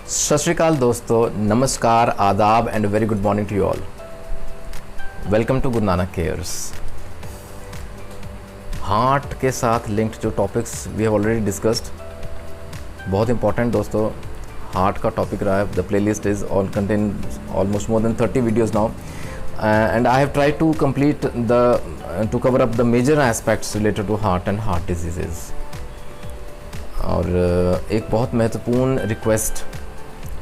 सत श्री अकाल दोस्तों, नमस्कार, आदाब and very good morning to you all. Welcome to Guru Nanak cares. Heart के साथ लिंक्ड जो topics we have already discussed, बहुत इंपॉर्टेंट दोस्तों हार्ट का टॉपिक रहा है। The playlist is all contain almost more than 30 videos now and I have try to complete to cover up the major aspects related to heart and heart diseases. और एक बहुत महत्वपूर्ण request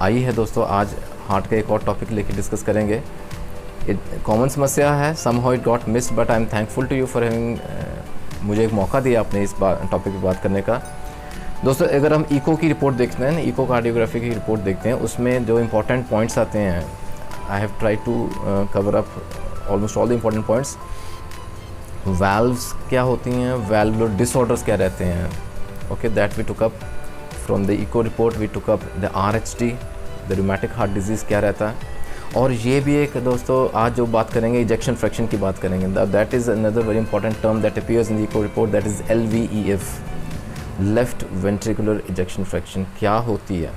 आई है दोस्तों, आज heart का एक और टॉपिक लेके डिस्कस करेंगे। कॉमन समस्या है, somehow it got missed, but I am thankful to you for having मुझे एक मौका दिया आपने इस टॉपिक पे बात करने का। दोस्तों अगर हम इको की रिपोर्ट देखते हैं, इको कार्डियोग्राफी की रिपोर्ट देखते हैं, उसमें जो इम्पोर्टेंट पॉइंट्स आते हैं, I have try to cover up almost all the important points. Valves क्या होती हैं, वैल्वुलर डिसऑर्डर्स क्या रहते हैं, okay, that we took up from the echo report, we took up the RHD, the rheumatic heart disease क्या रहता है। और ये भी एक दोस्तों आज जो बात करेंगे इजेक्शन फ्रैक्शन की बात करेंगे, that is another very important term that appears in the echo report, that is LVEF, left ventricular ejection fraction। क्या होती है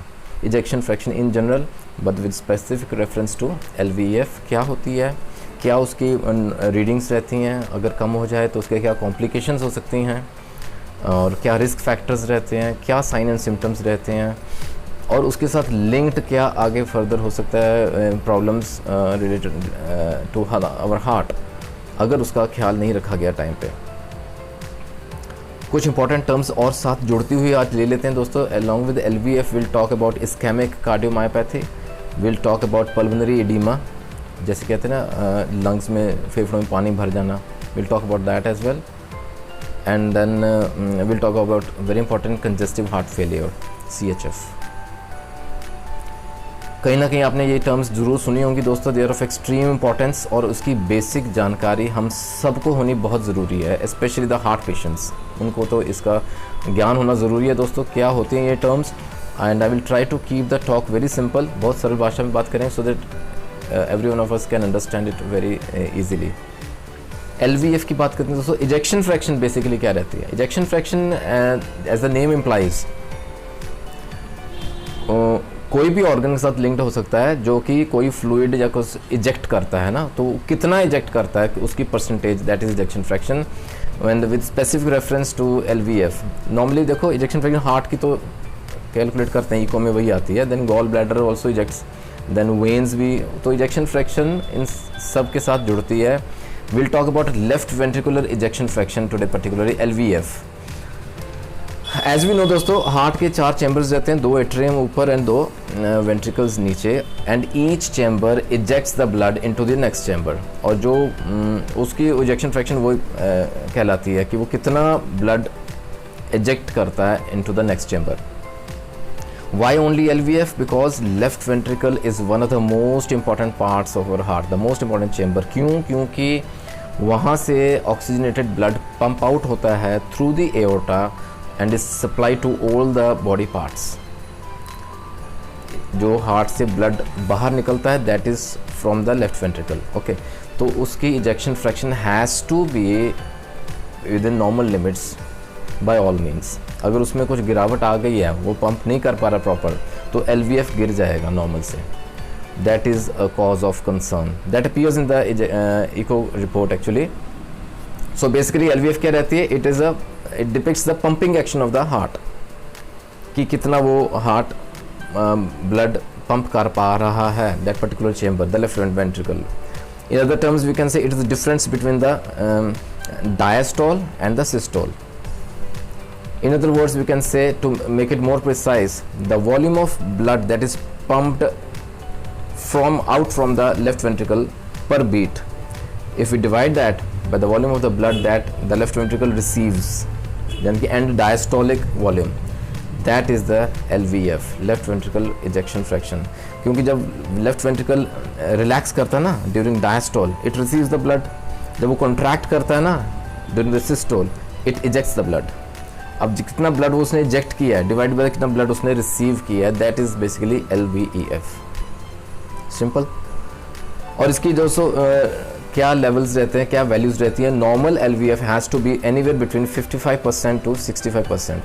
ejection fraction in general, but with specific reference to LVEF क्या होती है, क्या उसकी रीडिंग्स रहती हैं, अगर कम हो जाए तो उसके क्या कॉम्प्लिकेशंस हो सकती हैं, और क्या रिस्क फैक्टर्स रहते हैं, क्या साइन एंड सिम्टम्स रहते हैं, और उसके साथ लिंक्ड क्या आगे फर्दर हो सकता है problems related to our heart अगर उसका ख्याल नहीं रखा गया टाइम पे। कुछ इंपॉर्टेंट टर्म्स और साथ जुड़ती हुई आज ले लेते हैं दोस्तों। Along with LVF will talk about ischaemic cardiomyopathy, will talk about pulmonary oedema, जैसे कहते हैं ना लंग्स में, फेफड़ों में पानी भर जाना, will talk about that as well. And then we'll talk about very important congestive heart failure, CHF। कहीं ना कहीं आपने ये टर्म्स ज़रूर सुनी होंगी दोस्तों, they are of extreme importance, और उसकी बेसिक जानकारी हम सबको होनी बहुत ज़रूरी है, स्पेशली द हार्ट पेशेंट्स, उनको तो इसका ज्ञान होना ज़रूरी है दोस्तों। क्या होती हैं ये terms, and I will try to keep the talk very simple, बहुत सरल भाषा में बात करें, so that every one of us can understand it very easily. LVF की बात करते हैं दोस्तों, इजेक्शन फ्रैक्शन बेसिकली क्या रहती है। Ejection fraction as the name implies कोई भी ऑर्गन के साथ लिंक्ड हो सकता है जो कि कोई फ्लूइड या कुछ इजेक्ट करता है ना, तो कितना इजेक्ट करता है उसकी percentage, that is ejection fraction and with specific reference to LVF। Normally देखो इजेक्शन फ्रैक्शन हार्ट की तो कैलकुलेट करते हैं, इको में वही आती है, then gall bladder also ejects, then veins भी, तो इजेक्शन फ्रैक्शन इन सब के साथ जुड़ती है। We'll talk about left ventricular ejection fraction today, particularly LVF। As we know दोस्तों, हार्ट के 4 चैम्बर्स रहते हैं, 2 एट्रियम ऊपर एंड 2 वेंट्रिकल्स नीचे, and each chamber ejects the blood into the next chamber. और जो उसकी इजेक्शन फ्रैक्शन वो कहलाती है कि वो कितना ब्लड इजेक्ट करता है into the next chamber. Why only LVF? Because left ventricle is one of the most important parts of our heart, the most important chamber। क्यों? क्योंकि वहाँ से ऑक्सीजनेटेड ब्लड पंप आउट होता है through the aorta and is supply to all the body parts. जो heart से blood बाहर निकलता है that is from the left ventricle, okay. तो उसकी ejection fraction has to be within normal limits by all means. अगर उसमें कुछ गिरावट आ गई है, वो पंप नहीं कर पा रहा प्रॉपर, तो LVF गिर जाएगा नॉर्मल से। That is a cause of concern that appears in the echo report actually. So basically LVF क्या रहती है, it depicts the pumping action of the heart, कि कितना वो हार्ट ब्लड पंप कर पा रहा है that particular chamber, the left ventricle. In other terms we can say it is the difference between the diastole and the systole. In other words, we can say, to make it more precise, the volume of blood that is pumped out from the left ventricle per beat, if we divide that by the volume of the blood that the left ventricle receives, then the end diastolic volume, that is the LVF, left ventricle ejection fraction। क्योंकि जब left ventricle relax करता है ना during diastole, it receives the blood। जब वो contract करता है ना during the systole, it ejects the blood। अब कितना ब्लड उसने इजेक्ट किया है डिवाइड बाय कितना ब्लड उसने रिसीव किया है, that is basically LVEF, simple. और इसकी जो क्या लेवल्स रहते हैं, क्या वैल्यूज रहती हैं। Normal LVF has to be anywhere between 55% to 65%,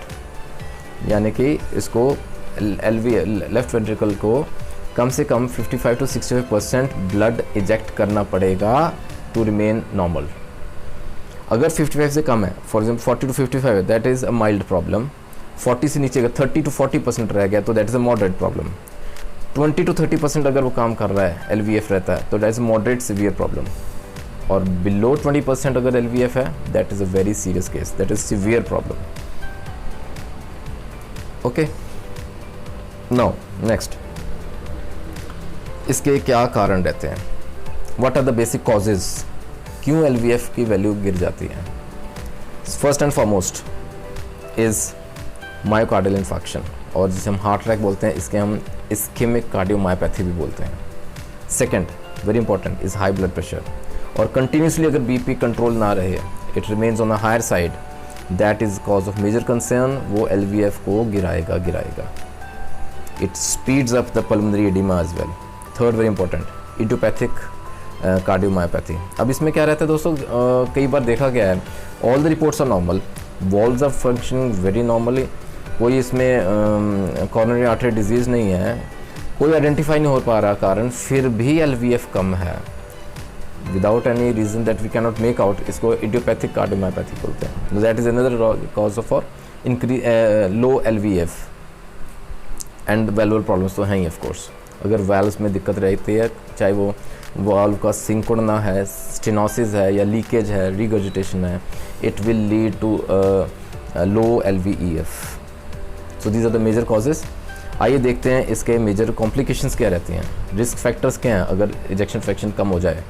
यानी कि इसको लेफ्ट वेंट्रिकल को कम से कम 55 to 65% ब्लड इजेक्ट करना पड़ेगा टू रिमेन नॉर्मल। अगर 55 से कम है, for example 40 to 55, that is a mild problem. 40 से नीचे अगर 30 to 40% रह गया तो that is a moderate problem. 20 to 30% अगर वो काम कर रहा है, LVF रहता है, तो that is a moderate severe problem. और बिलो 20% अगर LVF है, that is a very serious case, that is severe problem. Okay, now next, इसके क्या कारण रहते हैं? What are the basic causes, क्यों LVF की वैल्यू गिर जाती है? First and foremost is myocardial infarction, और जिसे हम हार्ट अटैक बोलते हैं, इसके हम इस्केमिक कार्डियोमायोपैथी भी बोलते हैं। Second, very important, is high blood pressure, और कंटिन्यूसली अगर BP कंट्रोल ना रहे, it remains on the higher side, that is cause of major concern, वो LVF को गिराएगा। It speeds up the pulmonary oedema as well. Third, very important, idiopathic cardiomyopathy. अब इसमें क्या रहता है दोस्तों, कई बार देखा गया है, all the reports are normal, valves are functioning very normally, कोई इसमें कॉरोनरी आर्टरी डिजीज़ नहीं है, कोई आइडेंटिफाई नहीं हो पा रहा कारण, फिर भी LVF कम है without any reason that we can not make out, इसको इडियोपैथिक कार्डियोमायोपैथी बोलते हैं। That is another cause for low LVF। And valvular problems तो हैं ही ऑफ कोर्स। अगर वैल्व्स में दिक्कत रहती है, चाहे वो वाल्व का सिंकुड़ना है, स्टेनोसिस है, या लीकेज है, रिगर्जिटेशन है, it will lead to low LVEF। So these are the major causes. आइए देखते हैं इसके मेजर कॉम्प्लिकेशंस क्या रहती हैं, रिस्क फैक्टर्स क्या हैं अगर इजेक्शन फ्रैक्शन कम हो जाए,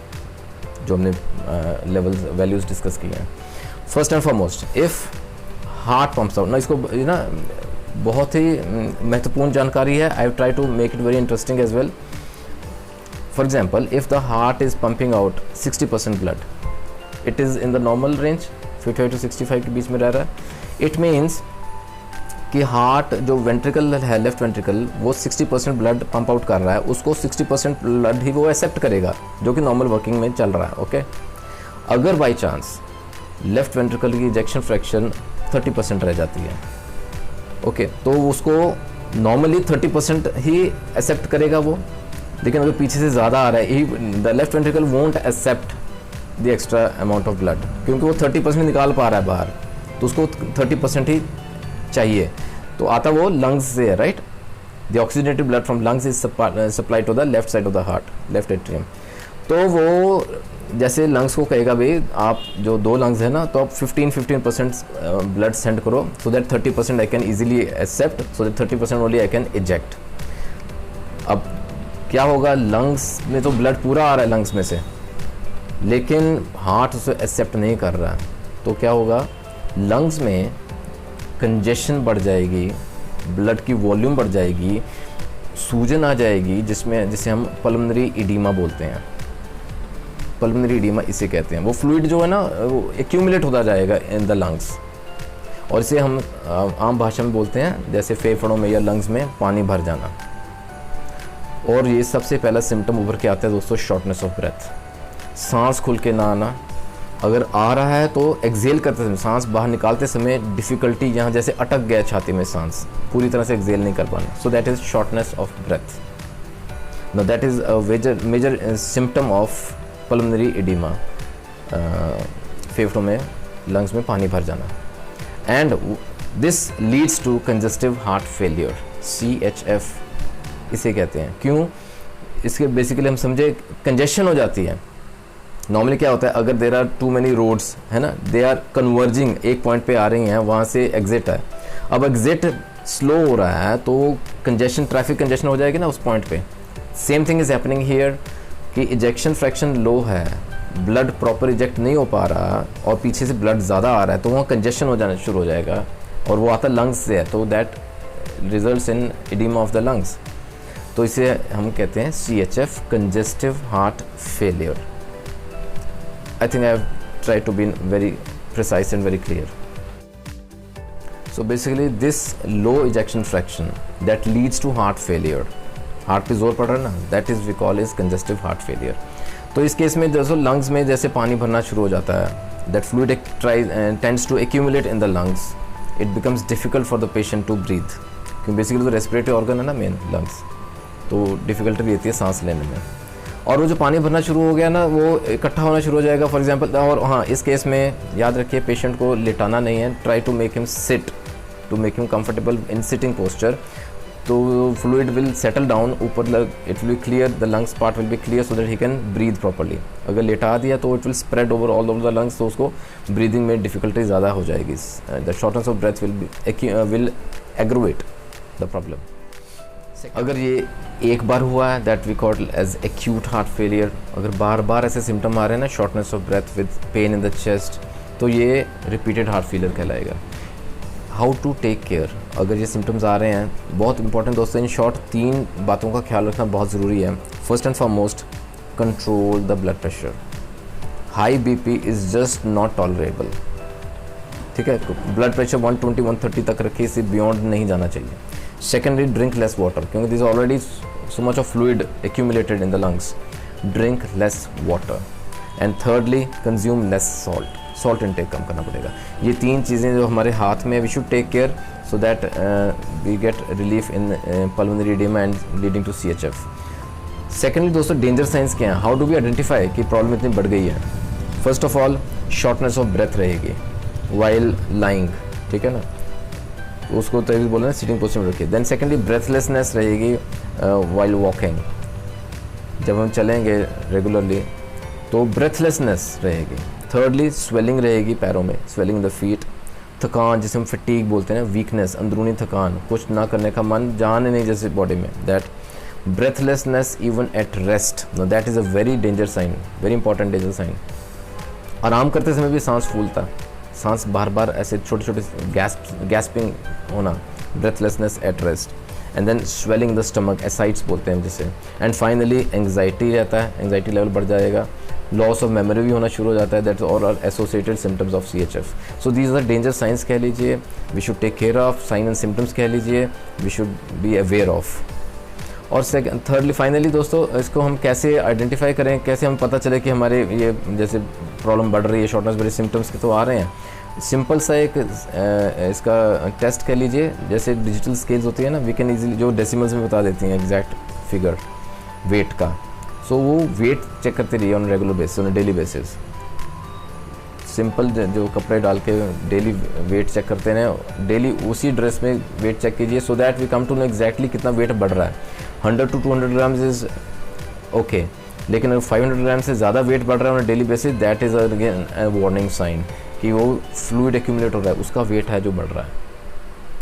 जो हमने लेवल्स वैल्यूज़ डिस्कस किए हैं। First and foremost, if heart pumps out ना, इसको ना बहुत ही महत्वपूर्ण जानकारी है। I try to make it very interesting as well. For example, if the heart is pumping out 60% blood, it is in the normal range, 55 to 65 के बीच में रह रहा है, इट मीन्स कि हार्ट जो वेंट्रिकल है, लेफ्ट वेंट्रिकल, वो 60% ब्लड पंप आउट कर रहा है, उसको 60% ब्लड ही वो एक्सेप्ट करेगा, जो कि नॉर्मल वर्किंग में चल रहा है। ओके, अगर बाई चांस लेफ्ट वेंट्रिकल की इजेक्शन फ्रैक्शन 30% रह जाती है, ओके, तो उसको नॉर्मली 30% ही एक्सेप्ट करेगा वो, लेकिन अगर पीछे से ज़्यादा आ रहा है, the left ventricle won't accept the extra amount of blood, क्योंकि वो 30% निकाल पा रहा है बाहर, तो उसको 30% ही चाहिए। तो आता वो लंग्स से है, right? The oxygenated blood from lungs is supplied to the left side of the heart, left atrium. तो वो जैसे लंग्स को कहेगा, भाई आप जो 2 लंग्स है ना, तो आप 15% ब्लड सेंड करो, so that 30% I can easily accept, so that 30% only I can eject. अब क्या होगा, लंग्स में तो ब्लड पूरा आ रहा है लंग्स में से, लेकिन हार्ट उसे एक्सेप्ट नहीं कर रहा है, तो क्या होगा, लंग्स में कंजेशन बढ़ जाएगी, ब्लड की वॉल्यूम बढ़ जाएगी, सूजन आ जाएगी, जिसे हम पल्मोनरी एडिमा बोलते हैं। पल्मोनरी एडिमा इसे कहते हैं। वो फ्लूइड जो है ना, वो एक्यूमुलेट होता जाएगा इन द लंग्स, और इसे हम आम भाषा में बोलते हैं जैसे फेफड़ों में या लंग्स में पानी भर जाना। और ये सबसे पहला सिम्टम उभर के आता है दोस्तों, शॉर्टनेस ऑफ ब्रेथ, सांस खुल के ना आना। अगर आ रहा है तो एक्सेल करते समय, सांस बाहर निकालते समय डिफ़िकल्टी, यहाँ जैसे अटक गया छाती में सांस, पूरी तरह से एक्सेल नहीं कर पाना, so that is shortness of breath. No that is a major symptom of pulmonary oedema, फेफड़ों में, लंग्स में पानी भर जाना। And this leads to congestive heart failure, CHF इसे कहते हैं। क्यों? इसके बेसिकली हम समझे, कंजेशन हो जाती है। नॉर्मली क्या होता है, अगर there are too many roads है ना, दे आर कन्वर्जिंग, एक पॉइंट पे आ रही हैं, वहाँ से एग्जिट है, अब एग्जिट स्लो हो रहा है तो कंजेशन, ट्रैफिक कंजेशन हो जाएगी ना उस पॉइंट पे। Same thing is happening here कि इजेक्शन फ्रैक्शन लो है, ब्लड प्रॉपर इजेक्ट नहीं हो पा रहा और पीछे से ब्लड ज़्यादा आ रहा है, तो वहाँ कंजेशन हो जाना शुरू हो जाएगा, और वो आता लंग्स से है, तो that results in oedema of the lungs. तो इसे हम कहते हैं CHF, congestive heart failure. I think I have tried to be very precise and very clear. So basically this low ejection fraction that leads to heart failure, heart पे जोर पड़ रहा है ना, that is we call is congestive heart failure. तो इस case में दोस्तों लंग्स में जैसे पानी भरना शुरू हो जाता है, that fluid tends to accumulate in the lungs, it becomes difficult for the patient to breathe, क्योंकि बेसिकली तो रेस्पिरेटरी ऑर्गन है ना मेन लंग्स, तो डिफ़िकल्टी भी रहती है सांस लेने में। और वो जो पानी भरना शुरू हो गया ना, वो इकट्ठा होना शुरू हो जाएगा फॉर एग्जांपल। और हाँ, इस केस में याद रखिए पेशेंट को लिटाना नहीं है, try to make him sit, to make him comfortable in sitting posture. तो फ्लूइड विल सेटल डाउन ऊपर, it will clear the lungs part will be clear so that he can breathe properly. अगर लेटा दिया तो it will spread over all over the lungs, तो उसको breathing में difficulty ज़्यादा हो जाएगी। The shortness of breath will aggravate the problem. अगर ये एक बार हुआ है, that we call as acute heart failure. अगर बार बार ऐसे सिम्टम आ रहे हैं ना, shortness of breath with pain in the chest, तो ये रिपीटेड हार्ट फेलियर कहलाएगा। हाउ टू टेक केयर अगर ये सिम्टम्स आ रहे हैं, बहुत इंपॉर्टेंट दोस्तों। इन शॉर्ट 3 बातों का ख्याल रखना बहुत ज़रूरी है। First and foremost, control the blood pressure. High BP is just not tolerable, ठीक है। ब्लड प्रेशर 120 130 तक रखिए, इससे बियॉन्ड नहीं जाना चाहिए। सेकेंडली, ड्रिंक लेस वाटर, क्योंकि this already so much of fluid accumulated in the lungs, drink less water. And thirdly, consume less salt intake कम करना पड़ेगा। ये 3 चीज़ें जो हमारे हाथ में, we should take care so that we get relief in pulmonary oedema and leading to CHF। Secondly दोस्तों, डेंजर साइंस क्या हैं, हाउ डू वी आइडेंटिफाई कि प्रॉब्लम इतनी बढ़ गई है। First of all, shortness of breath रहेगी वाइल लाइंग, ठीक है ना, उसको तभी बोला ना सिटिंग पोस्चर में रखिए। देन सेकेंडली, ब्रेथलेसनेस रहेगी वाइल वॉकिंग, जब हम चलेंगे रेगुलरली तो ब्रेथलेसनेस रहेगी। थर्डली, स्वेलिंग रहेगी पैरों में, स्वेलिंग द फीट। थकान, जिसे हम फटीग बोलते हैं ना, वीकनेस, अंदरूनी थकान, कुछ ना करने का मन, जान नहीं जैसे बॉडी में, that. Breathlessness even at rest, no that is a very danger sign, very important danger sign. आराम करते समय भी सांस फूलता, सांस बार बार ऐसे छोटे छोटे गैस्पिंग होना, breathlessness at rest. And then swelling the stomach, ascites बोलते हैं जिसे। एंड फाइनली, एंग्जाइटी रहता है, एंग्जाइटी लेवल बढ़ जाएगा। लॉस ऑफ मेमोरी भी होना शुरू हो जाता है, that's all are associated symptoms of CHF। So these are danger signs कह लीजिए, we should take care of. Sign and symptoms कह लीजिए, we should be aware of. और थर्डली फाइनली दोस्तों, इसको हम कैसे आइडेंटिफाई करें, कैसे हम पता चले कि हमारे ये जैसे प्रॉब्लम बढ़ रही है, शॉर्टनेस बड़े सिम्टम्स के तो आ रहे हैं। सिंपल सा एक इसका टेस्ट कह लीजिए, जैसे डिजिटल स्केल्स होती है ना, वी कैन ईजिली, जो डेसिमल्स में बता देती हैं एग्जैक्ट फिगर वेट का। सो वो वेट चेक करते रहिए on regular basis, on daily basis. Simple जो कपड़े डाल के डेली वेट चेक करते हैं, डेली उसी ड्रेस में वेट चेक कीजिए, so that we come to know exactly कितना वेट बढ़ रहा है। 100 to 200 ग्राम्स इज़ ओके, लेकिन अगर 500 ग्राम से ज़्यादा वेट बढ़ रहा है on daily basis, that is again a warning sign कि वो फ्लूइड एक्यूमुलेट हो रहा है, उसका वेट है जो बढ़ रहा है,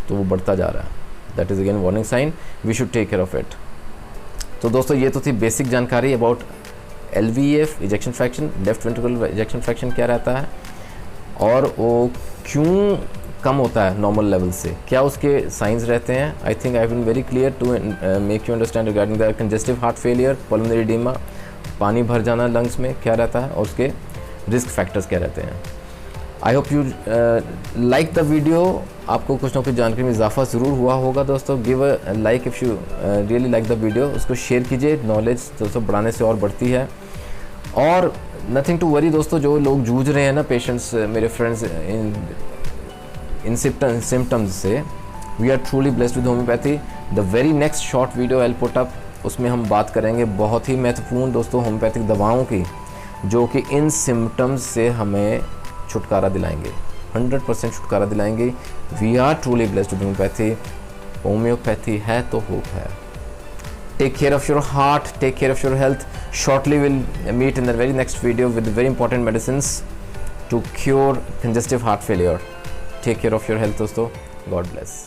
तो वो बढ़ता जा रहा है, that is again warning sign, we should take care of it. तो दोस्तों, ये तो थी बेसिक जानकारी about LVEF, ejection fraction, left ventricular ejection fraction क्या रहता है और वो क्यों कम होता है नॉर्मल लेवल से, क्या उसके साइंस रहते हैं। I think I have been very clear to make you understand regarding the congestive heart failure, pulmonary oedema, पानी भर जाना लंग्स में क्या रहता है और उसके रिस्क फैक्टर्स क्या रहते हैं। I hope you like the video, आपको कुछ ना कुछ जानकारी में इजाफा ज़रूर हुआ होगा दोस्तों। Give a like if you really like the video, उसको शेयर कीजिए, नॉलेज दोस्तों बढ़ाने से और बढ़ती है। और नथिंग टू वरी दोस्तों, जो लोग जूझ रहे हैं ना, पेशेंट्स, मेरे फ्रेंड्स इन सिम्टम्स से, we are truly blessed with homeopathy. The very next short video I will put up, उसमें हम बात करेंगे बहुत ही महत्वपूर्ण दोस्तों होम्योपैथिक दवाओं की, जो कि इन सिम्टम्स से हमें छुटकारा दिलाएंगे, 100% छुटकारा दिलाएंगे। We are truly blessed with homeopathy, homeopathy है तो होप है। Take care of your heart, take care of your health. Shortly we'll meet in the very next video with very important medicines to cure congestive heart failure. Take care of your health दोस्तों, God bless.